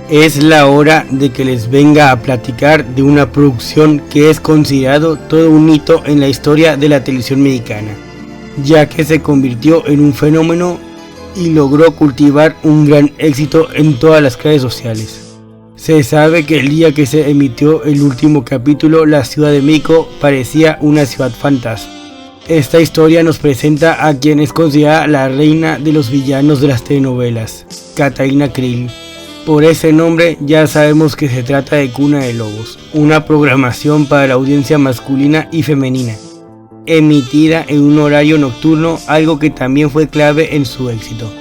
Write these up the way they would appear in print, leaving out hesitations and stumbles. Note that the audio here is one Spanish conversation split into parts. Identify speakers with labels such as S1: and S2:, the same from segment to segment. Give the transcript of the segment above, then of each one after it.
S1: Es la hora de que les venga a platicar de una producción que es considerado todo un hito en la historia de la televisión mexicana, ya que se convirtió en un fenómeno y logró cultivar un gran éxito en todas las clases sociales. Se sabe que el día que se emitió el último capítulo, la Ciudad de México parecía una ciudad fantasma. Esta historia nos presenta a quien es considerada la reina de los villanos de las telenovelas, Catalina Krill. Por ese nombre ya sabemos que se trata de Cuna de Lobos, una programación para la audiencia masculina y femenina, emitida en un horario nocturno, algo que también fue clave en su éxito.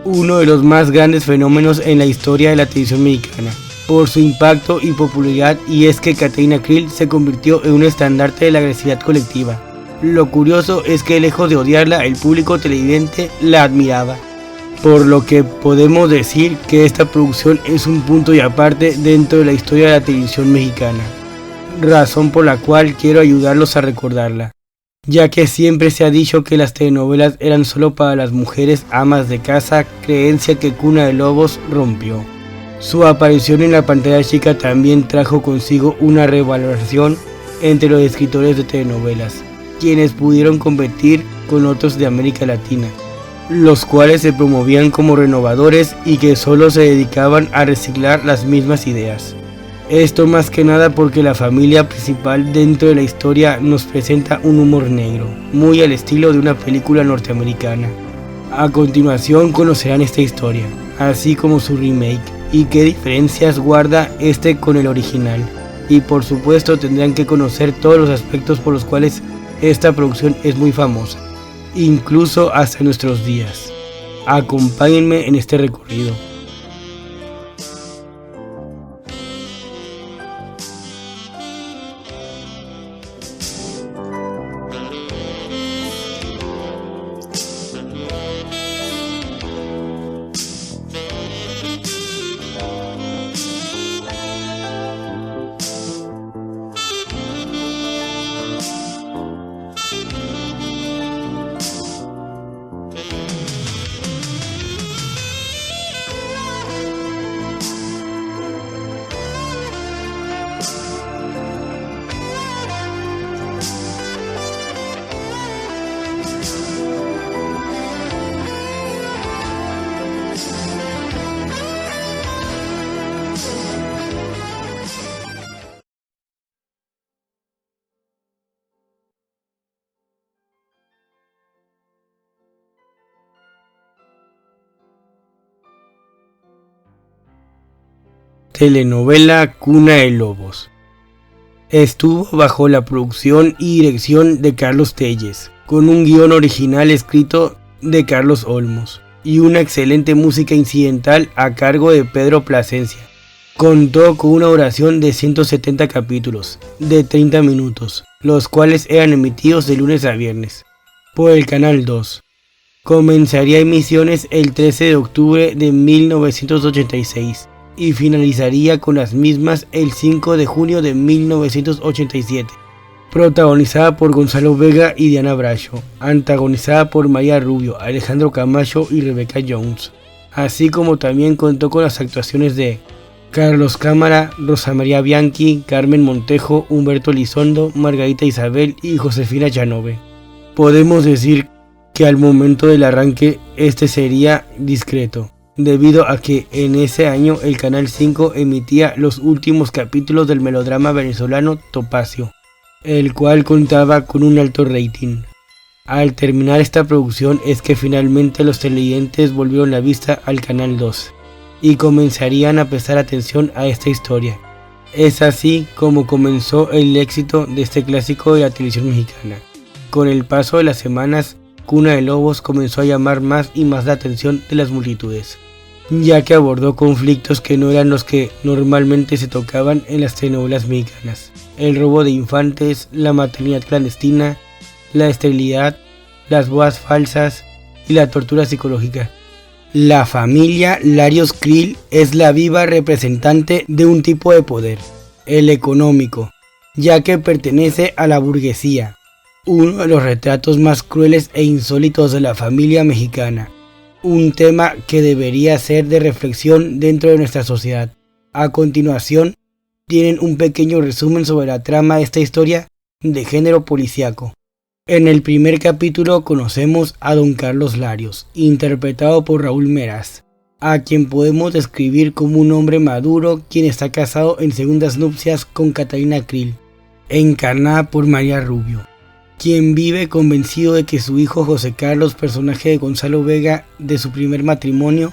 S1: Uno de los más grandes fenómenos en la historia de la televisión mexicana, por su impacto y popularidad, y es que Catalina Krill se convirtió en un estandarte de la agresividad colectiva. Lo curioso es que lejos de odiarla, el público televidente la admiraba, por lo que podemos decir que esta producción es un punto y aparte dentro de la historia de la televisión mexicana, razón por la cual quiero ayudarlos a recordarla, ya que siempre se ha dicho que las telenovelas eran solo para las mujeres amas de casa, creencia que Cuna de Lobos rompió. Su aparición en la pantalla chica también trajo consigo una revaloración entre los escritores de telenovelas, quienes pudieron competir con otros de América Latina, los cuales se promovían como renovadores y que solo se dedicaban a reciclar las mismas ideas. Esto más que nada porque la familia principal dentro de la historia nos presenta un humor negro, muy al estilo de una película norteamericana. A continuación conocerán esta historia, así como su remake, y qué diferencias guarda este con el original. Y por supuesto tendrán que conocer todos los aspectos por los cuales esta producción es muy famosa, incluso hasta nuestros días. Acompáñenme en este recorrido. Telenovela Cuna de Lobos. Estuvo bajo la producción y dirección de Carlos Telles, con un guión original escrito de Carlos Olmos y una excelente música incidental a cargo de Pedro Plasencia. Contó con una duración de 170 capítulos de 30 minutos, los cuales eran emitidos de lunes a viernes por el Canal 2. Comenzaría emisiones el 13 de octubre de 1986. Y finalizaría con las mismas el 5 de junio de 1987, protagonizada por Gonzalo Vega y Diana Bracho, antagonizada por María Rubio, Alejandro Camacho y Rebeca Jones, así como también contó con las actuaciones de Carlos Cámara, Rosa María Bianchi, Carmen Montejo, Humberto Elizondo, Margarita Isabel y Josefina Chanove. Podemos decir que al momento del arranque este sería discreto, debido a que en ese año el Canal 5 emitía los últimos capítulos del melodrama venezolano Topacio, el cual contaba con un alto rating. Al terminar esta producción es que finalmente los televidentes volvieron la vista al Canal 2 y comenzarían a prestar atención a esta historia. Es así como comenzó el éxito de este clásico de la televisión mexicana. Con el paso de las semanas, Cuna de Lobos comenzó a llamar más y más la atención de las multitudes, ya que abordó conflictos que no eran los que normalmente se tocaban en las telenovelas mexicanas: el robo de infantes, la maternidad clandestina, la esterilidad, las bodas falsas y la tortura psicológica. La familia Larios Krill es la viva representante de un tipo de poder, el económico, ya que pertenece a la burguesía, uno de los retratos más crueles e insólitos de la familia mexicana, un tema que debería ser de reflexión dentro de nuestra sociedad, A continuación, tienen un pequeño resumen sobre la trama de esta historia de género policíaco. En el primer capítulo conocemos a Don Carlos Larios, interpretado por Raúl Meraz, a quien podemos describir como un hombre maduro quien está casado en segundas nupcias con Catalina Krill, encarnada por María Rubio, quien vive convencido de que su hijo José Carlos, personaje de Gonzalo Vega de su primer matrimonio,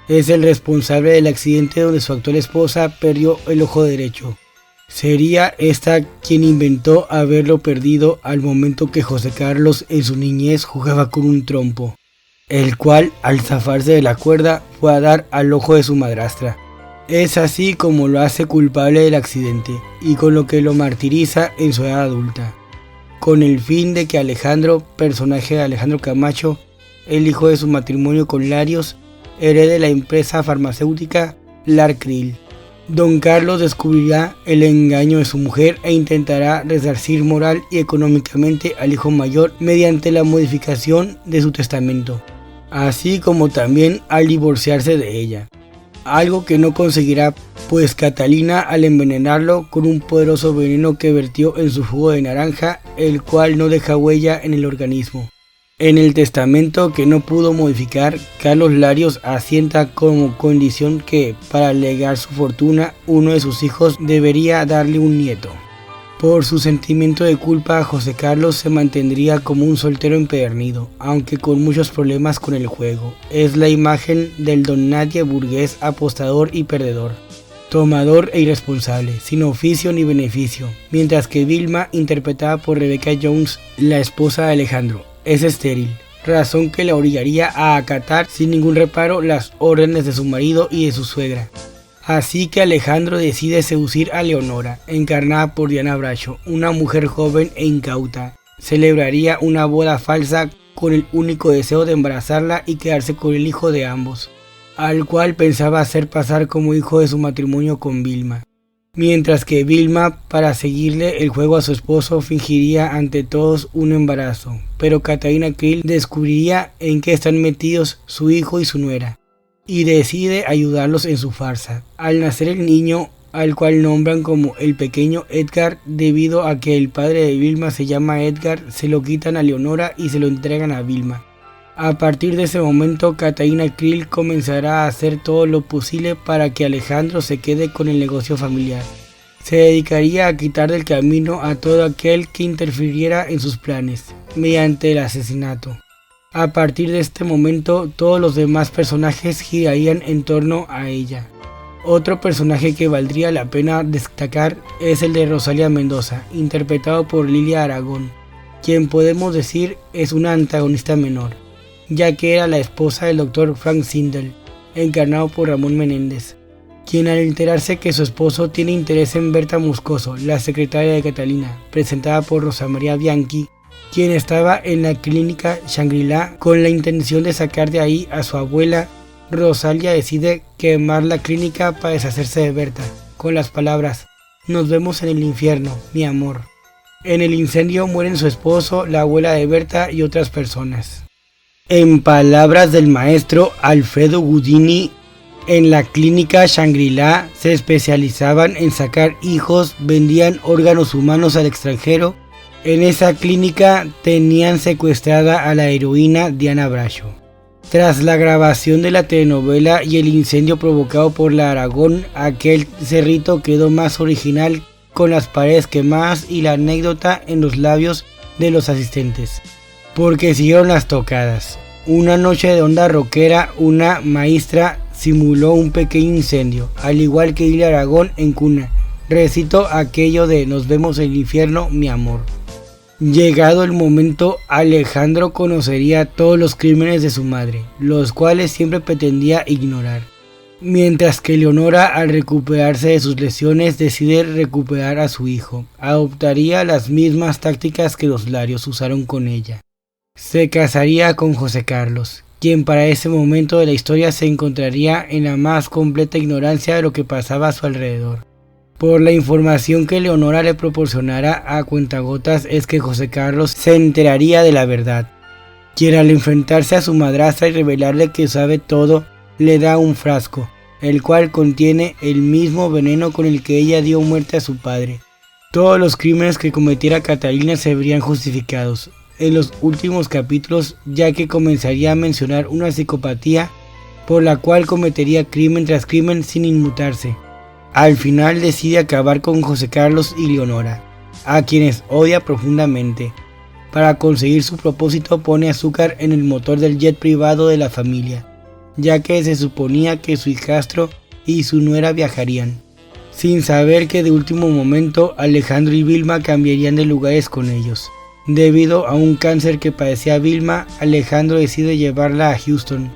S1: es el responsable del accidente donde su actual esposa perdió el ojo derecho. Sería esta quien inventó haberlo perdido al momento que José Carlos en su niñez jugaba con un trompo, el cual al zafarse de la cuerda fue a dar al ojo de su madrastra. Es así como lo hace culpable del accidente y con lo que lo martiriza en su edad adulta, con el fin de que Alejandro, personaje de Alejandro Camacho, el hijo de su matrimonio con Larios, herede la empresa farmacéutica Lar Krill. Don Carlos descubrirá el engaño de su mujer e intentará resarcir moral y económicamente al hijo mayor mediante la modificación de su testamento, así como también al divorciarse de ella, algo que no conseguirá pues Catalina al envenenarlo con un poderoso veneno que vertió en su jugo de naranja, el cual no deja huella en el organismo. En el testamento que no pudo modificar, Carlos Larios asienta como condición que, para legar su fortuna, uno de sus hijos debería darle un nieto. Por su sentimiento de culpa, José Carlos se mantendría como un soltero empedernido, aunque con muchos problemas con el juego. Es la imagen del don nadie burgués, apostador y perdedor, tomador e irresponsable, sin oficio ni beneficio, mientras que Vilma, interpretada por Rebecca Jones, la esposa de Alejandro, es estéril, razón que la obligaría a acatar sin ningún reparo las órdenes de su marido y de su suegra. Así que Alejandro decide seducir a Leonora, encarnada por Diana Bracho, una mujer joven e incauta. Celebraría una boda falsa con el único deseo de embarazarla y quedarse con el hijo de ambos, al cual pensaba hacer pasar como hijo de su matrimonio con Vilma. Mientras que Vilma, para seguirle el juego a su esposo, fingiría ante todos un embarazo, pero Catalina Krill descubriría en qué están metidos su hijo y su nuera, y decide ayudarlos en su farsa. Al nacer el niño, al cual nombran como el pequeño Edgar, debido a que el padre de Vilma se llama Edgar, se lo quitan a Leonora y se lo entregan a Vilma. A partir de ese momento, Catalina Krill comenzará a hacer todo lo posible para que Alejandro se quede con el negocio familiar. Se dedicaría a quitar del camino a todo aquel que interfiriera en sus planes, mediante el asesinato. A partir de este momento, todos los demás personajes girarían en torno a ella. Otro personaje que valdría la pena destacar es el de Rosalia Mendoza, interpretado por Lilia Aragón, quien podemos decir es una antagonista menor, ya que era la esposa del Dr. Frank Sindel, encarnado por Ramón Menéndez, quien al enterarse que su esposo tiene interés en Berta Moscoso, la secretaria de Catalina, presentada por Rosa María Bianchi, quien estaba en la clínica Shangri-La con la intención de sacar de ahí a su abuela, Rosalia decide quemar la clínica para deshacerse de Berta, con las palabras: "Nos vemos en el infierno, mi amor". En el incendio mueren su esposo, la abuela de Berta y otras personas. En palabras del maestro Alfredo Gudini, en la clínica Shangri-La se especializaban en sacar hijos, vendían órganos humanos al extranjero. En esa clínica tenían secuestrada a la heroína Diana Bracho. Tras la grabación de la telenovela y el incendio provocado por la Aragón, aquel cerrito quedó más original, con las paredes quemadas y la anécdota en los labios de los asistentes, porque siguieron las tocadas. Una noche de onda rockera, una maestra simuló un pequeño incendio, al igual que Lilia Aragón en Cuna. Recitó aquello de "Nos vemos en el infierno, mi amor". Llegado el momento, Alejandro conocería todos los crímenes de su madre, los cuales siempre pretendía ignorar. Mientras que Leonora, al recuperarse de sus lesiones, decide recuperar a su hijo. Adoptaría las mismas tácticas que los Larios usaron con ella. Se casaría con José Carlos, quien para ese momento de la historia se encontraría en la más completa ignorancia de lo que pasaba a su alrededor. Por la información que Leonora le proporcionara a cuentagotas es que José Carlos se enteraría de la verdad, quien al enfrentarse a su madrastra y revelarle que sabe todo, le da un frasco, el cual contiene el mismo veneno con el que ella dio muerte a su padre. Todos los crímenes que cometiera Catalina se verían justificados en los últimos capítulos, ya que comenzaría a mencionar una psicopatía por la cual cometería crimen tras crimen sin inmutarse. Al final decide acabar con José Carlos y Leonora, a quienes odia profundamente. Para conseguir su propósito pone azúcar en el motor del jet privado de la familia, ya que se suponía que su hijastro y su nuera viajarían, sin saber que de último momento Alejandro y Vilma cambiarían de lugares con ellos. Debido a un cáncer que padecía Vilma, Alejandro decide llevarla a Houston.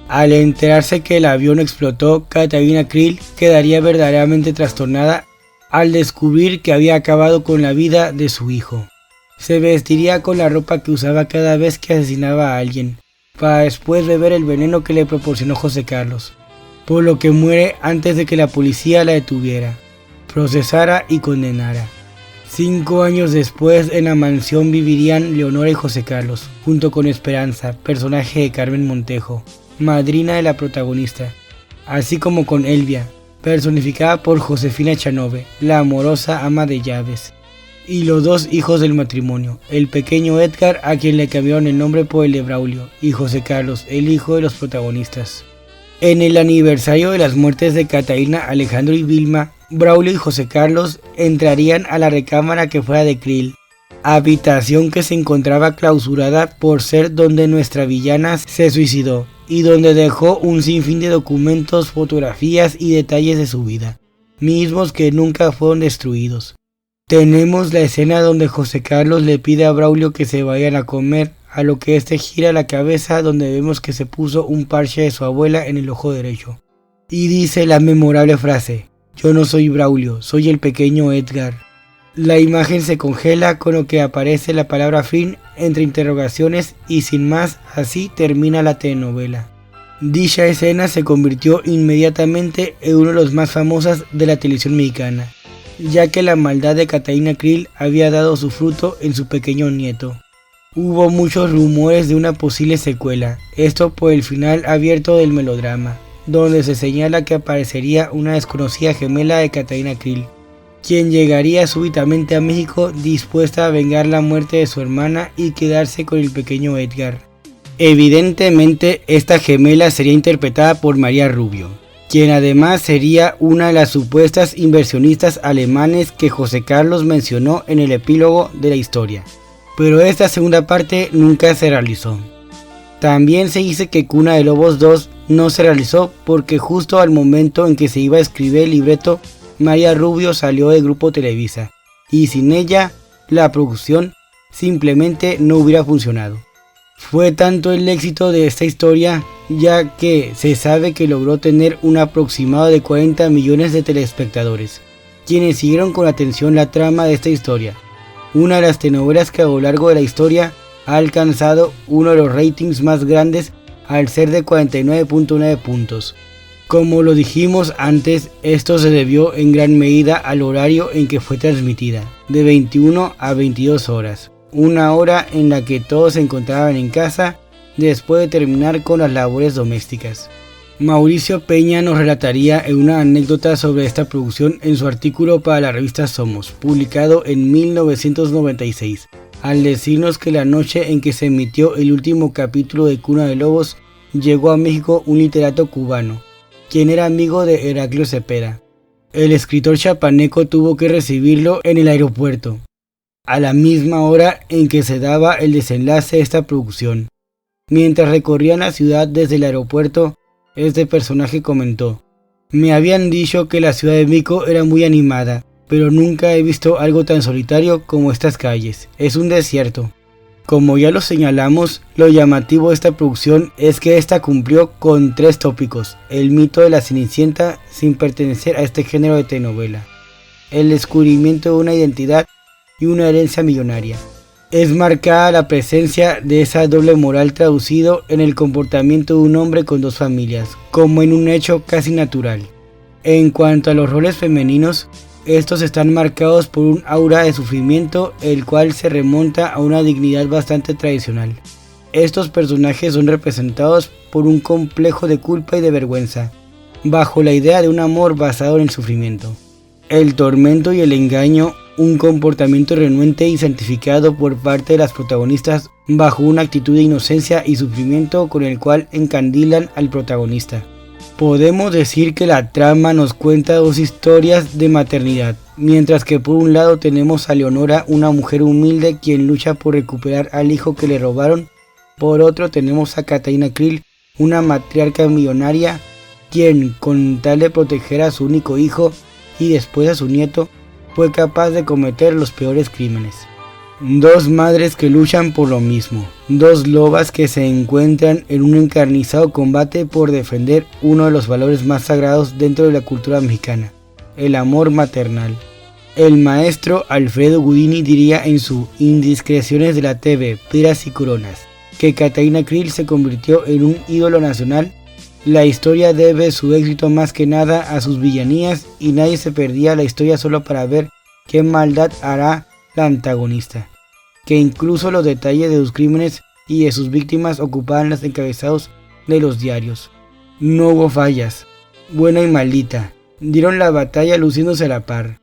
S1: Al enterarse que el avión explotó, Catalina Krill quedaría verdaderamente trastornada al descubrir que había acabado con la vida de su hijo. Se vestiría con la ropa que usaba cada vez que asesinaba a alguien, para después beber el veneno que le proporcionó José Carlos, por lo que muere antes de que la policía la detuviera, procesara y condenara. 5 años después, en la mansión vivirían Leonora y José Carlos, junto con Esperanza, personaje de Carmen Montejo, madrina de la protagonista, así como con Elvia, personificada por Josefina Chanove, la amorosa ama de llaves, y los 2 hijos del matrimonio, el pequeño Edgar, a quien le cambiaron el nombre por el de Braulio, y José Carlos, el hijo de los protagonistas. En el aniversario de las muertes de Catalina, Alejandro y Vilma, Braulio y José Carlos entrarían a la recámara que fuera de Krill, habitación que se encontraba clausurada por ser donde nuestra villana se suicidó, y donde dejó un sinfín de documentos, fotografías y detalles de su vida, mismos que nunca fueron destruidos. Tenemos la escena donde José Carlos le pide a Braulio que se vayan a comer, a lo que este gira la cabeza, donde vemos que se puso un parche de su abuela en el ojo derecho, y dice la memorable frase: "Yo no soy Braulio, soy el pequeño Edgar". La imagen se congela, con lo que aparece la palabra fin entre interrogaciones y sin más, así termina la telenovela. Dicha escena se convirtió inmediatamente en uno de los más famosos de la televisión mexicana, ya que la maldad de Catalina Krill había dado su fruto en su pequeño nieto. Hubo muchos rumores de una posible secuela, esto por el final abierto del melodrama, donde se señala que aparecería una desconocida gemela de Catalina Krill, quien llegaría súbitamente a México dispuesta a vengar la muerte de su hermana y quedarse con el pequeño Edgar. Evidentemente, esta gemela sería interpretada por María Rubio, quien además sería una de las supuestas inversionistas alemanes que José Carlos mencionó en el epílogo de la historia, pero esta segunda parte nunca se realizó. También se dice que Cuna de Lobos 2 no se realizó porque justo al momento en que se iba a escribir el libreto, María Rubio salió del grupo Televisa, y sin ella, la producción simplemente no hubiera funcionado. Fue tanto el éxito de esta historia, ya que se sabe que logró tener un aproximado de 40 millones de telespectadores, quienes siguieron con atención la trama de esta historia, una de las telenovelas que a lo largo de la historia ha alcanzado uno de los ratings más grandes al ser de 49.9 puntos. Como lo dijimos antes, esto se debió en gran medida al horario en que fue transmitida, de 21 a 22 horas, una hora en la que todos se encontraban en casa después de terminar con las labores domésticas. Mauricio Peña nos relataría una anécdota sobre esta producción en su artículo para la revista Somos, publicado en 1996, al decirnos que la noche en que se emitió el último capítulo de Cuna de Lobos, llegó a México un literato cubano, quien era amigo de Heraclio Cepeda. El escritor chapaneco tuvo que recibirlo en el aeropuerto, a la misma hora en que se daba el desenlace de esta producción. Mientras recorrían la ciudad desde el aeropuerto, este personaje comentó: "Me habían dicho que la ciudad de México era muy animada, pero nunca he visto algo tan solitario como estas calles. Es un desierto". Como ya lo señalamos, lo llamativo de esta producción es que esta cumplió con 3 tópicos: el mito de la Cenicienta sin pertenecer a este género de telenovela, el descubrimiento de una identidad y una herencia millonaria. Es marcada la presencia de esa doble moral traducido en el comportamiento de un hombre con 2 familias, como en un hecho casi natural. En cuanto a los roles femeninos, estos están marcados por un aura de sufrimiento, el cual se remonta a una dignidad bastante tradicional. Estos personajes son representados por un complejo de culpa y de vergüenza, bajo la idea de un amor basado en el sufrimiento. El tormento y el engaño, un comportamiento renuente y santificado por parte de las protagonistas bajo una actitud de inocencia y sufrimiento con el cual encandilan al protagonista. Podemos decir que la trama nos cuenta dos historias de maternidad, mientras que por un lado tenemos a Leonora, una mujer humilde quien lucha por recuperar al hijo que le robaron. Por otro tenemos a Katarina Krill, una matriarca millonaria quien, con tal de proteger a su único hijo y después a su nieto, fue capaz de cometer los peores crímenes. Dos madres que luchan por lo mismo, dos lobas que se encuentran en un encarnizado combate por defender uno de los valores más sagrados dentro de la cultura mexicana, el amor maternal. El maestro Alfredo Gudini diría en su Indiscreciones de la TV, Piedras y Coronas, que Katarina Krill se convirtió en un ídolo nacional. La historia debe su éxito más que nada a sus villanías y nadie se perdía la historia solo para ver qué maldad hará la antagonista, que incluso los detalles de sus crímenes y de sus víctimas ocupaban los encabezados de los diarios. No hubo fallas, buena y maldita, dieron la batalla luciéndose a la par.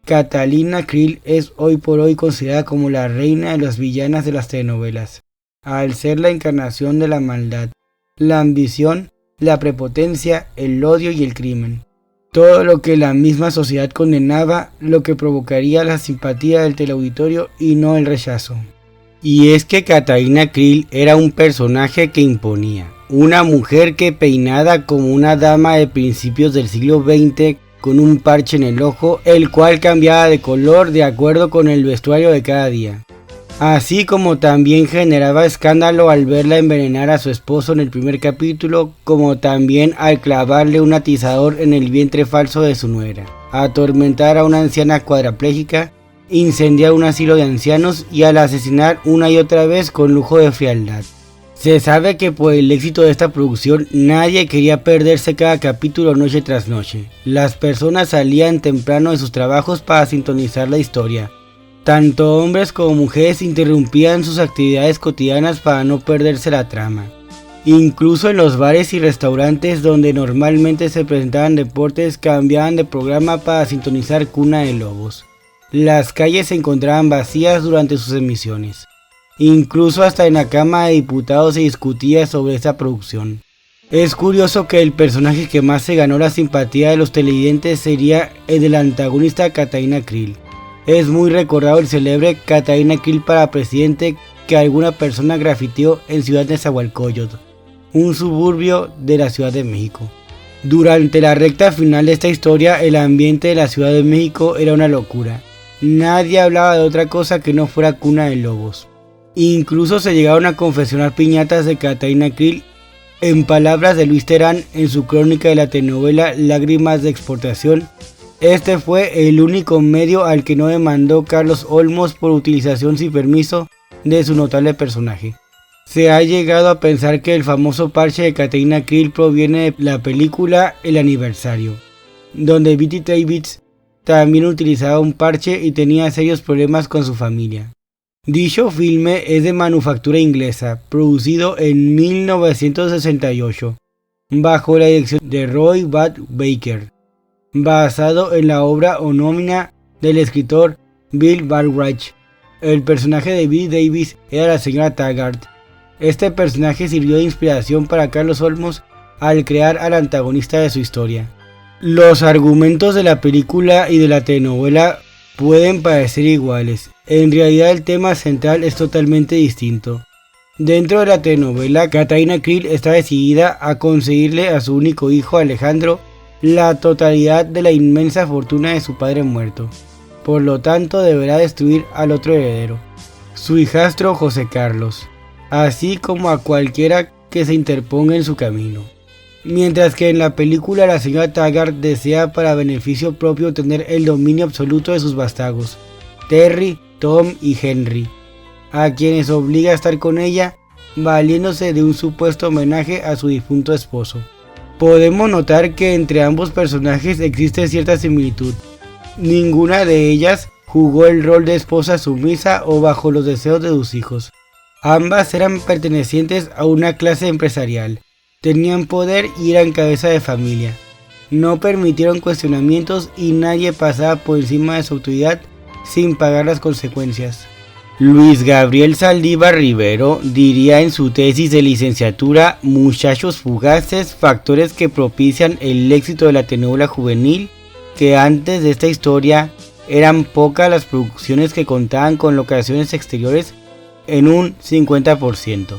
S1: Katarina Krill es hoy por hoy considerada como la reina de las villanas de las telenovelas, al ser la encarnación de la maldad, la ambición, la prepotencia, el odio y el crimen. Todo lo que la misma sociedad condenaba, lo que provocaría la simpatía del teleauditorio y no el rechazo. Y es que Katarina Krill era un personaje que imponía, una mujer que peinada como una dama de principios del siglo XX con un parche en el ojo, el cual cambiaba de color de acuerdo con el vestuario de cada día. Así como también generaba escándalo al verla envenenar a su esposo en el primer capítulo, como también al clavarle un atizador en el vientre falso de su nuera, atormentar a una anciana cuadraplégica, incendiar un asilo de ancianos y al asesinar una y otra vez con lujo de frialdad. Se sabe que por el éxito de esta producción nadie quería perderse cada capítulo noche tras noche. Las personas salían temprano de sus trabajos para sintonizar la historia. Tanto hombres como mujeres interrumpían sus actividades cotidianas para no perderse la trama. Incluso en los bares y restaurantes donde normalmente se presentaban deportes cambiaban de programa para sintonizar Cuna de Lobos. Las calles se encontraban vacías durante sus emisiones. Incluso hasta en la Cámara de Diputados se discutía sobre esta producción. Es curioso que el personaje que más se ganó la simpatía de los televidentes sería el de la antagonista Katarina Krill. Es muy recordado el célebre Katarina Krill para presidente que alguna persona grafiteó en Ciudad de Nezahualcóyotl, un suburbio de la Ciudad de México. Durante la recta final de esta historia, el ambiente de la Ciudad de México era una locura. Nadie hablaba de otra cosa que no fuera Cuna de Lobos. Incluso se llegaron a confeccionar piñatas de Katarina Krill. En palabras de Luis Terán en su crónica de la telenovela Lágrimas de Exportación, este fue el único medio al que no demandó Carlos Olmos por utilización sin permiso de su notable personaje. Se ha llegado a pensar que el famoso parche de Katarina Krill proviene de la película El Aniversario, donde Bette Davis también utilizaba un parche y tenía serios problemas con su familia. Dicho filme es de manufactura inglesa, producido en 1968, bajo la dirección de Roy Baker, basado en la obra homónima del escritor Bill Baldrige. El personaje de Bette Davis era la señora Taggart. Este personaje sirvió de inspiración para Carlos Olmos al crear al antagonista de su historia. Los argumentos de la película y de la telenovela pueden parecer iguales. En realidad el tema central es totalmente distinto. Dentro de la telenovela, Katarina Krill está decidida a conseguirle a su único hijo Alejandro la totalidad de la inmensa fortuna de su padre muerto. Por lo tanto deberá destruir al otro heredero, su hijastro José Carlos, así como a cualquiera que se interponga en su camino. Mientras que en la película la señora Taggart desea para beneficio propio tener el dominio absoluto de sus vástagos, Terry, Tom y Henry, a quienes obliga a estar con ella, valiéndose de un supuesto homenaje a su difunto esposo. Podemos notar que entre ambos personajes existe cierta similitud. Ninguna de ellas jugó el rol de esposa sumisa o bajo los deseos de sus hijos. Ambas eran pertenecientes a una clase empresarial, tenían poder y eran cabeza de familia. no permitieron cuestionamientos y nadie pasaba por encima de su autoridad sin pagar las consecuencias. Luis Gabriel Saldívar Rivero diría en su tesis de licenciatura Muchachos fugaces, factores que propician el éxito de la telenovela juvenil, que antes de esta historia eran pocas las producciones que contaban con locaciones exteriores en un 50%.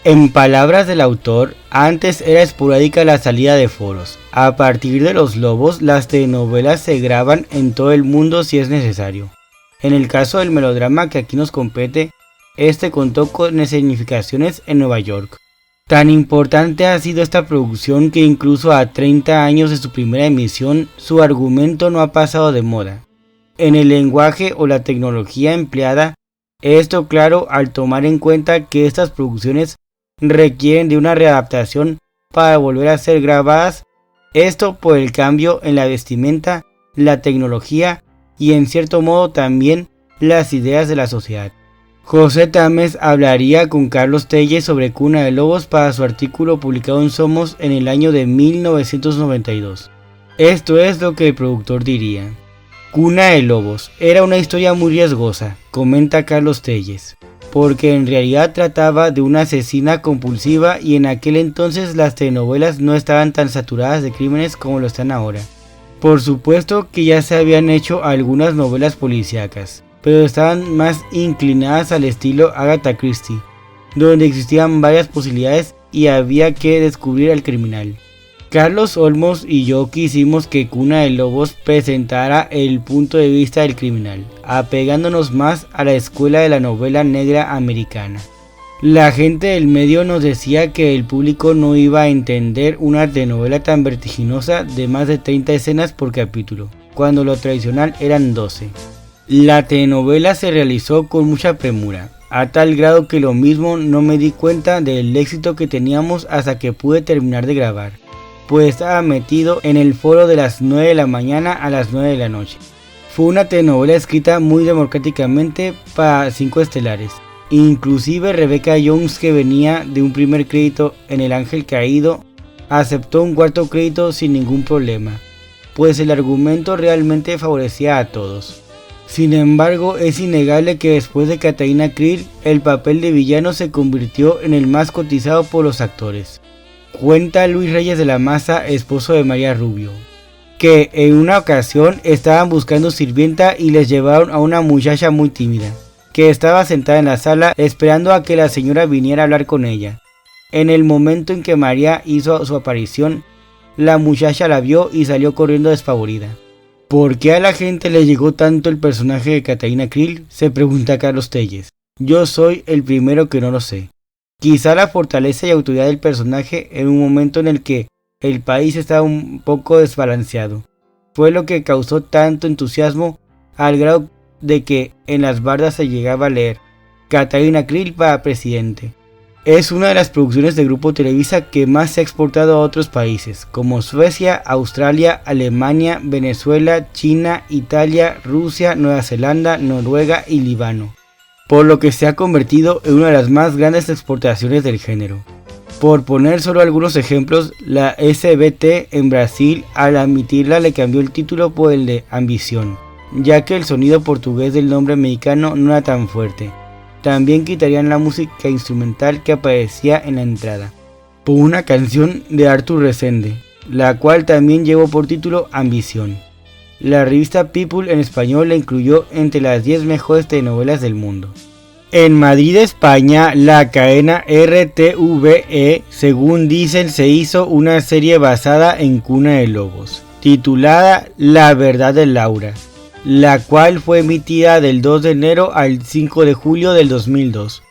S1: En palabras del autor, antes era esporádica la salida de foros. A partir de Los Lobos, las telenovelas se graban en todo el mundo si es necesario. En el caso del melodrama que aquí nos compete, este contó con escenificaciones en Nueva York. Tan importante ha sido esta producción que incluso a 30 años de su primera emisión, su argumento no ha pasado de moda. En el lenguaje o la tecnología empleada, esto claro al tomar en cuenta que estas producciones requieren de una readaptación para volver a ser grabadas, esto por el cambio en la vestimenta, la tecnología y en cierto modo también las ideas de la sociedad. José Tames hablaría con Carlos Telles sobre Cuna de Lobos para su artículo publicado en Somos en el año de 1992. Esto es lo que el productor diría. Cuna de Lobos era una historia muy riesgosa, comenta Carlos Telles, porque en realidad trataba de una asesina compulsiva y en aquel entonces las telenovelas no estaban tan saturadas de crímenes como lo están ahora. Por supuesto que ya se habían hecho algunas novelas policíacas, pero estaban más inclinadas al estilo Agatha Christie, donde existían varias posibilidades y había que descubrir al criminal. Carlos Olmos y yo quisimos que Cuna de Lobos presentara el punto de vista del criminal, apegándonos más a la escuela de la novela negra americana. La gente del medio nos decía que el público no iba a entender una telenovela tan vertiginosa de más de 30 escenas por capítulo, cuando lo tradicional eran 12. La telenovela se realizó con mucha premura, a tal grado que lo mismo no me di cuenta del éxito que teníamos hasta que pude terminar de grabar, pues estaba metido en el foro de las 9 de la mañana a las 9 de la noche. Fue una telenovela escrita muy democráticamente para 5 estelares. Inclusive Rebecca Jones, que venía de un primer crédito en El Ángel Caído, aceptó un cuarto crédito sin ningún problema, pues el argumento realmente favorecía a todos. Sin embargo, es innegable que después de Catalina Krill, el papel de villano se convirtió en el más cotizado por los actores. Cuenta Luis Reyes de la Maza, esposo de María Rubio, que en una ocasión estaban buscando sirvienta y les llevaron a una muchacha muy tímida, que estaba sentada en la sala esperando a que la señora viniera a hablar con ella. En el momento en que María hizo su aparición, la muchacha la vio y salió corriendo despavorida. ¿Por qué a la gente le llegó tanto el personaje de Catalina Krill?, se pregunta Carlos Telles. Yo soy el primero que no lo sé. Quizá la fortaleza y autoridad del personaje en un momento en el que el país estaba un poco desbalanceado fue lo que causó tanto entusiasmo, al grado de que en las bardas se llegaba a leer Catalina Krill para presidente. Es una de las producciones de Grupo Televisa que más se ha exportado a otros países, como Suecia, Australia, Alemania, Venezuela, China, Italia, Rusia, Nueva Zelanda, Noruega y Líbano, por lo que se ha convertido en una de las más grandes exportaciones del género. Por poner solo algunos ejemplos, la SBT en Brasil al emitirla le cambió el título por el de Ambición, ya que el sonido portugués del nombre mexicano no era tan fuerte. También quitarían la música instrumental que aparecía en la entrada, por una canción de Artur Resende, la cual también llevó por título Ambición. La revista People en español la incluyó entre las 10 mejores telenovelas del mundo. En Madrid, España, la cadena RTVE, según dicen, se hizo una serie basada en Cuna de Lobos, titulada La Verdad de Laura, la cual fue emitida del 2 de enero al 5 de julio del 2002,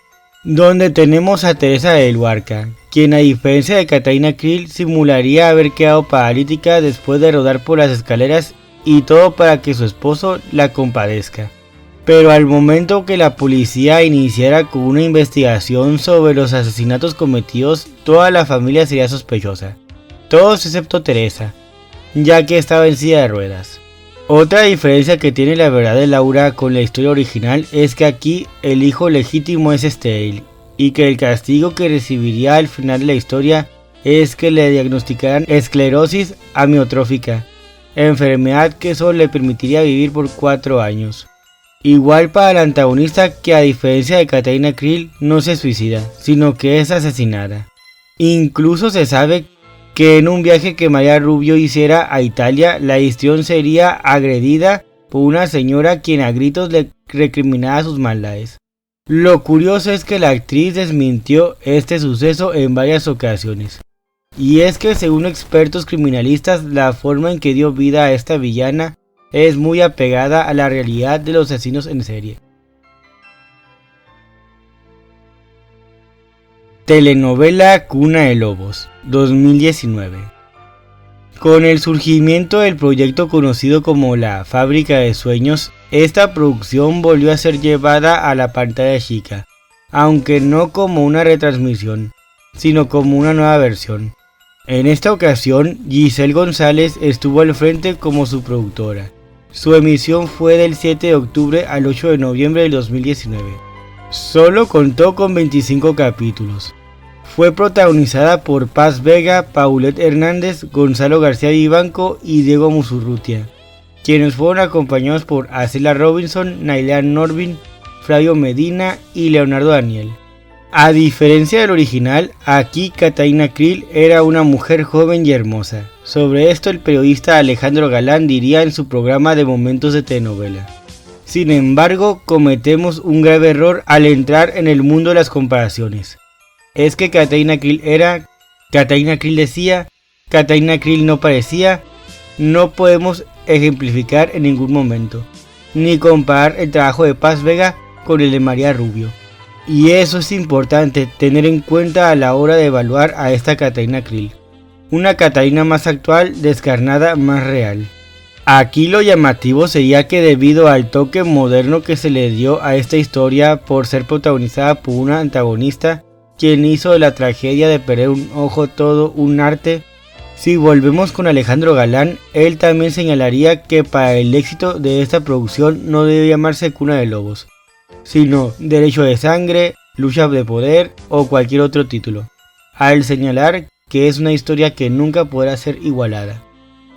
S1: donde tenemos a Teresa de Luarca, quien a diferencia de Catalina Krill simularía haber quedado paralítica después de rodar por las escaleras y todo para que su esposo la compadezca. Pero al momento que la policía iniciara con una investigación sobre los asesinatos cometidos, toda la familia sería sospechosa, todos excepto Teresa, ya que estaba en silla de ruedas. Otra diferencia que tiene La Verdad de Laura con la historia original es que aquí el hijo legítimo es estéril, y que el castigo que recibiría al final de la historia es que le diagnosticaran esclerosis amiotrófica, enfermedad que solo le permitiría vivir por 4 años. Igual para la antagonista, que a diferencia de Katharina Krill no se suicida, sino que es asesinada. Incluso se sabe que en un viaje que María Rubio hiciera a Italia, la histrión sería agredida por una señora quien a gritos le recriminaba sus maldades. Lo curioso es que la actriz desmintió este suceso en varias ocasiones. Y es que según expertos criminalistas, la forma en que dio vida a esta villana es muy apegada a la realidad de los asesinos en serie. Telenovela Cuna de Lobos, 2019. Con el surgimiento del proyecto conocido como La Fábrica de Sueños, esta producción volvió a ser llevada a la pantalla chica, aunque no como una retransmisión, sino como una nueva versión. En esta ocasión, Giselle González estuvo al frente como su productora. Su emisión fue del 7 de octubre al 8 de noviembre del 2019. Solo contó con 25 capítulos. Fue protagonizada por Paz Vega, Paulette Hernández, Gonzalo García Vivanco y Diego Musurrutia, quienes fueron acompañados por Acela Robinson, Nailan Norvin, Flavio Medina y Leonardo Daniel. A diferencia del original, aquí Katharina Krill era una mujer joven y hermosa. Sobre esto el periodista Alejandro Galán diría en su programa de Momentos de Telenovela: sin embargo, cometemos un grave error al entrar en el mundo de las comparaciones. Es que Katharina Krill era, Katharina Krill decía, Katharina Krill no parecía. No podemos ejemplificar en ningún momento, ni comparar el trabajo de Paz Vega con el de María Rubio. Y eso es importante tener en cuenta a la hora de evaluar a esta Katharina Krill. Una Katharina más actual, descarnada, más real. Aquí lo llamativo sería que debido al toque moderno que se le dio a esta historia por ser protagonizada por una antagonista, quien hizo de la tragedia de perder un ojo todo un arte. Si volvemos con Alejandro Galán, él también señalaría que para el éxito de esta producción no debe llamarse Cuna de Lobos, sino Derecho de Sangre, Lucha de Poder o cualquier otro título, al señalar que es una historia que nunca podrá ser igualada.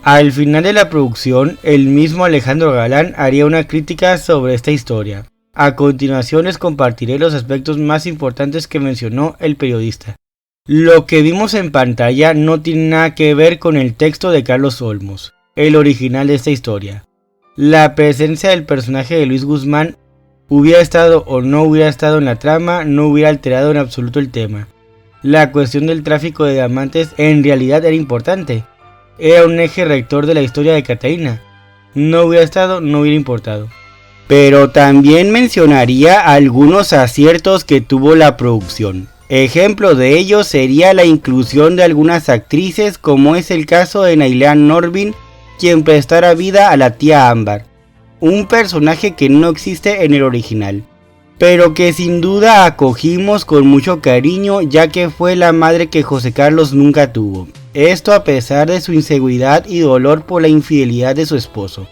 S1: Al final de la producción, el mismo Alejandro Galán haría una crítica sobre esta historia. A continuación les compartiré los aspectos más importantes que mencionó el periodista. Lo que vimos en pantalla no tiene nada que ver con el texto de Carlos Olmos, el original de esta historia. La presencia del personaje de Luis Guzmán, hubiera estado o no hubiera estado en la trama, no hubiera alterado en absoluto el tema. La cuestión del tráfico de diamantes en realidad era importante. Era un eje rector de la historia de Katharina. No hubiera estado, no hubiera importado. Pero también mencionaría algunos aciertos que tuvo la producción. Ejemplo de ello sería la inclusión de algunas actrices, como es el caso de Nailan Norvin, quien prestara vida a la tía Ámbar, un personaje que no existe en el original, pero que sin duda acogimos con mucho cariño, ya que fue la madre que José Carlos nunca tuvo. Esto a pesar de su inseguridad y dolor por la infidelidad de su esposo.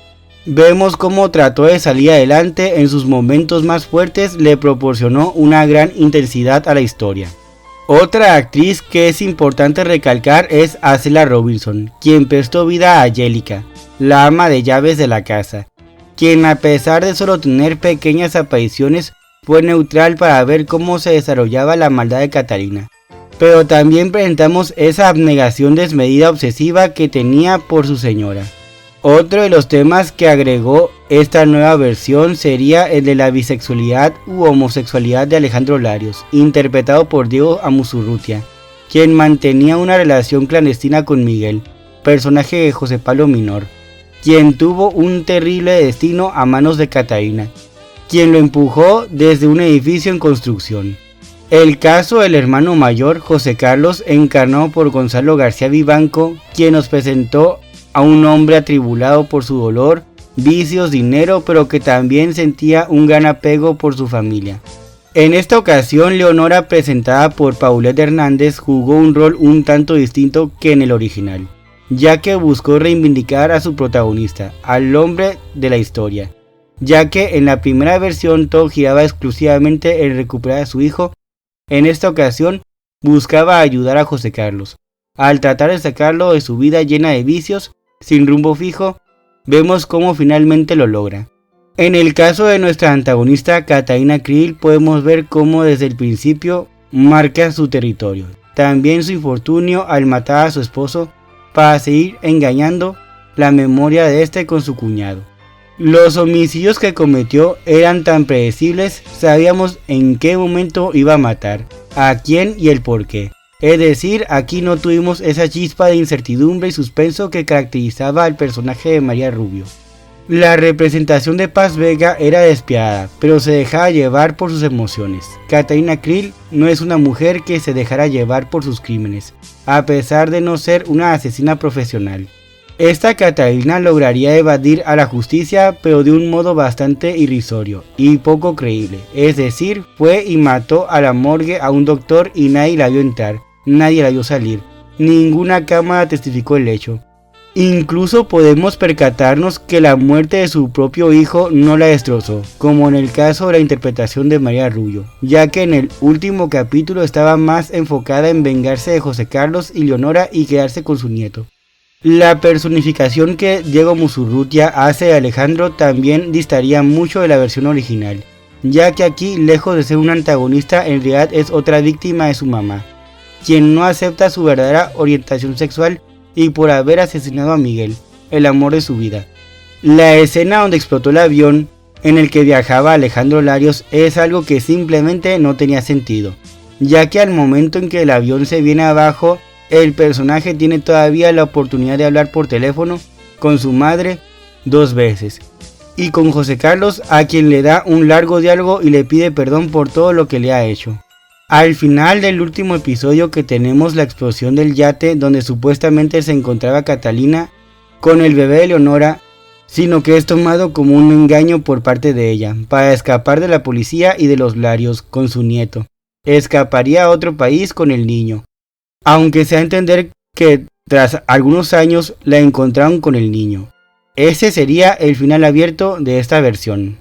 S1: Vemos cómo trató de salir adelante, en sus momentos más fuertes le proporcionó una gran intensidad a la historia. Otra actriz que es importante recalcar es Acela Robinson, quien prestó vida a Angélica, la ama de llaves de la casa, quien a pesar de solo tener pequeñas apariciones fue neutral para ver cómo se desarrollaba la maldad de Katharina. Pero también presentamos esa abnegación desmedida obsesiva que tenía por su señora. Otro de los temas que agregó esta nueva versión sería el de la bisexualidad u homosexualidad de Alejandro Larios, interpretado por Diego Musurrutia, quien mantenía una relación clandestina con Miguel, personaje de José Pablo Minor, quien tuvo un terrible destino a manos de Katharina, quien lo empujó desde un edificio en construcción. El caso del hermano mayor, José Carlos, encarnado por Gonzalo García Vivanco, quien nos presentó a un hombre atribulado por su dolor, vicios, dinero, pero que también sentía un gran apego por su familia. En esta ocasión, Leonora, presentada por Paulette Hernández, jugó un rol un tanto distinto que en el original, ya que buscó reivindicar a su protagonista, al hombre de la historia, ya que en la primera versión todo giraba exclusivamente en recuperar a su hijo. En esta ocasión buscaba ayudar a José Carlos, Al tratar de sacarlo de su vida llena de vicios, sin rumbo fijo, vemos cómo finalmente lo logra. En el caso de nuestra antagonista Katarina Krill podemos ver cómo desde el principio marca su territorio. También su infortunio al matar a su esposo para seguir engañando la memoria de este con su cuñado. Los homicidios que cometió eran tan predecibles, sabíamos en qué momento iba a matar, a quién y el por qué. Es decir, aquí no tuvimos esa chispa de incertidumbre y suspenso que caracterizaba al personaje de María Rubio. La representación de Paz Vega era despiadada, pero se dejaba llevar por sus emociones. Katarina Krill no es una mujer que se dejara llevar por sus crímenes, a pesar de no ser una asesina profesional. Esta Katarina lograría evadir a la justicia, pero de un modo bastante irrisorio y poco creíble. Es decir, fue y mató a la morgue a un doctor y nadie la vio entrar, nadie la vio salir, ninguna cámara testificó el hecho. Incluso podemos percatarnos que la muerte de su propio hijo no la destrozó, como en el caso de la interpretación de María Rubio, ya que en el último capítulo estaba más enfocada en vengarse de José Carlos y Leonora y quedarse con su nieto. La personificación que Diego Musurrutia hace de Alejandro también distaría mucho de la versión original, ya que aquí, lejos de ser un antagonista, en realidad es otra víctima de su mamá, quien no acepta su verdadera orientación sexual y por haber asesinado a Miguel, el amor de su vida. La escena donde explotó el avión en el que viajaba Alejandro Larios es algo que simplemente no tenía sentido, ya que al momento en que el avión se viene abajo, el personaje tiene todavía la oportunidad de hablar por teléfono con su madre 2 veces, y con José Carlos, a quien le da un largo diálogo y le pide perdón por todo lo que le ha hecho. Al final del último episodio que tenemos la explosión del yate donde supuestamente se encontraba Catalina con el bebé de Leonora, sino que es tomado como un engaño por parte de ella, para escapar de la policía y de los Larios con su nieto. Escaparía a otro país con el niño, aunque se da a entender que tras algunos años la encontraron con el niño. Ese sería el final abierto de esta versión.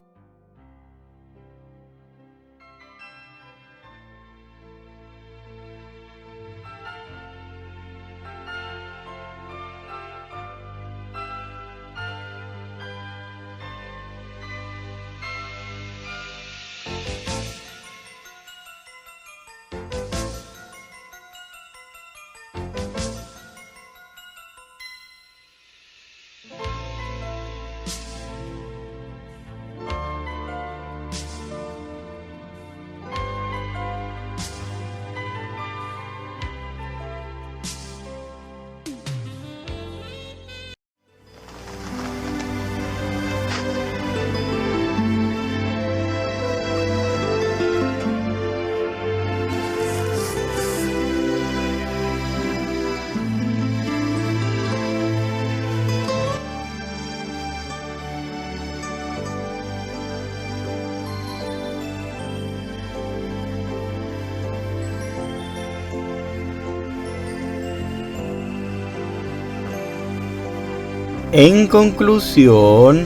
S1: En conclusión,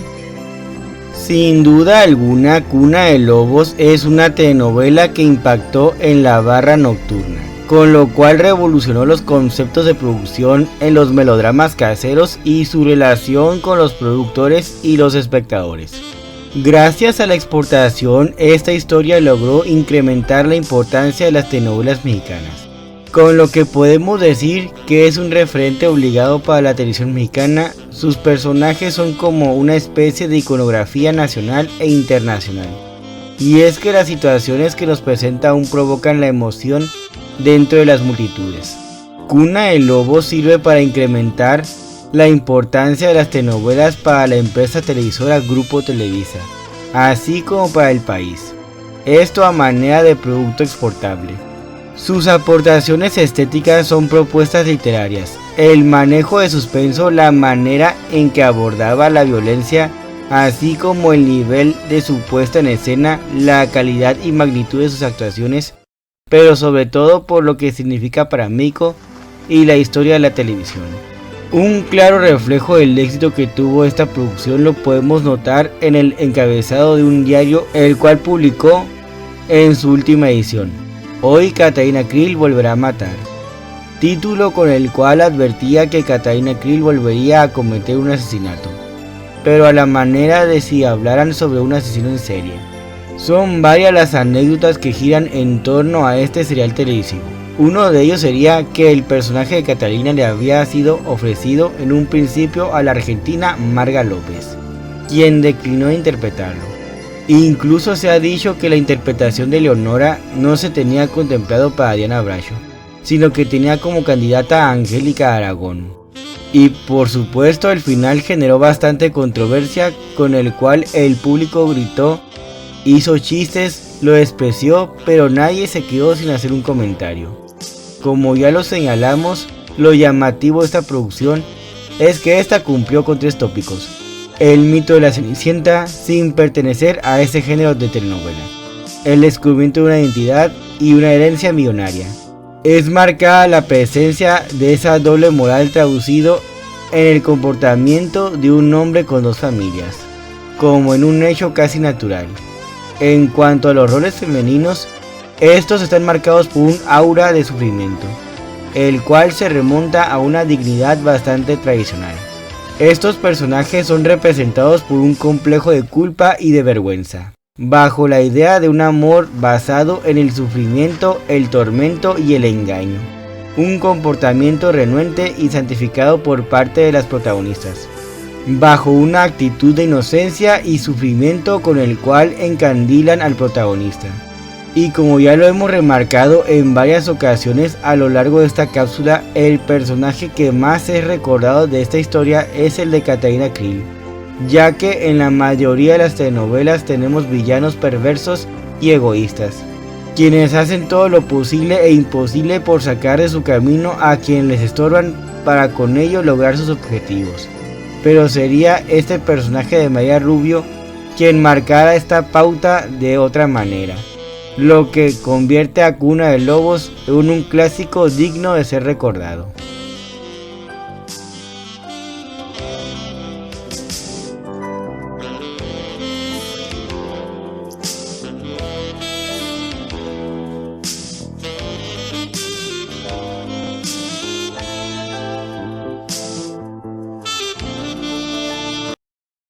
S1: sin duda alguna, Cuna de Lobos es una telenovela que impactó en la barra nocturna, con lo cual revolucionó los conceptos de producción en los melodramas caseros y su relación con los productores y los espectadores. Gracias a la exportación, esta historia logró incrementar la importancia de las telenovelas mexicanas, con lo que podemos decir que es un referente obligado para la televisión mexicana. Sus personajes son como una especie de iconografía nacional e internacional, y es que las situaciones que nos presenta aún provocan la emoción dentro de las multitudes. Cuna de Lobos sirve para incrementar la importancia de las telenovelas para la empresa televisora Grupo Televisa, así como para el país, esto a manera de producto exportable. Sus aportaciones estéticas son propuestas literarias, el manejo de suspenso, la manera en que abordaba la violencia, así como el nivel de su puesta en escena, la calidad y magnitud de sus actuaciones, pero sobre todo por lo que significa para México y la historia de la televisión. Un claro reflejo del éxito que tuvo esta producción lo podemos notar en el encabezado de un diario, el cual publicó en su última edición: hoy Katarina Krill volverá a matar. título con el cual advertía que Catalina Krill volvería a cometer un asesinato, pero a la manera de si hablaran sobre un asesino en serie. Son varias las anécdotas que giran en torno a este serial televisivo. Uno de ellos sería que el personaje de Catalina le había sido ofrecido en un principio a la argentina Marga López, quien declinó interpretarlo. Incluso se ha dicho que la interpretación de Leonora no se tenía contemplado para Diana Bracho, sino que tenía como candidata a Angélica Aragón. Y por supuesto el final generó bastante controversia, con el cual el público gritó, hizo chistes, lo despreció, pero nadie se quedó sin hacer un comentario. Como ya lo señalamos, lo llamativo de esta producción es que esta cumplió con 3 tópicos: el mito de la Cenicienta sin pertenecer a ese género de telenovela, el descubrimiento de una identidad y una herencia millonaria. Es marcada la presencia de esa doble moral traducido en el comportamiento de un hombre con 2 familias, como en un hecho casi natural. En cuanto a los roles femeninos, estos están marcados por un aura de sufrimiento, el cual se remonta a una dignidad bastante tradicional. Estos personajes son representados por un complejo de culpa y de vergüenza, bajo la idea de un amor basado en el sufrimiento, el tormento y el engaño. Un comportamiento renuente y santificado por parte de las protagonistas, bajo una actitud de inocencia y sufrimiento con el cual encandilan al protagonista. Y como ya lo hemos remarcado en varias ocasiones a lo largo de esta cápsula, el personaje que más es recordado de esta historia es el de Catalina Krill, ya que en la mayoría de las telenovelas tenemos villanos perversos y egoístas, quienes hacen todo lo posible e imposible por sacar de su camino a quienes les estorban para con ello lograr sus objetivos. Pero sería este personaje de María Rubio quien marcara esta pauta de otra manera, lo que convierte a Cuna de Lobos en un clásico digno de ser recordado.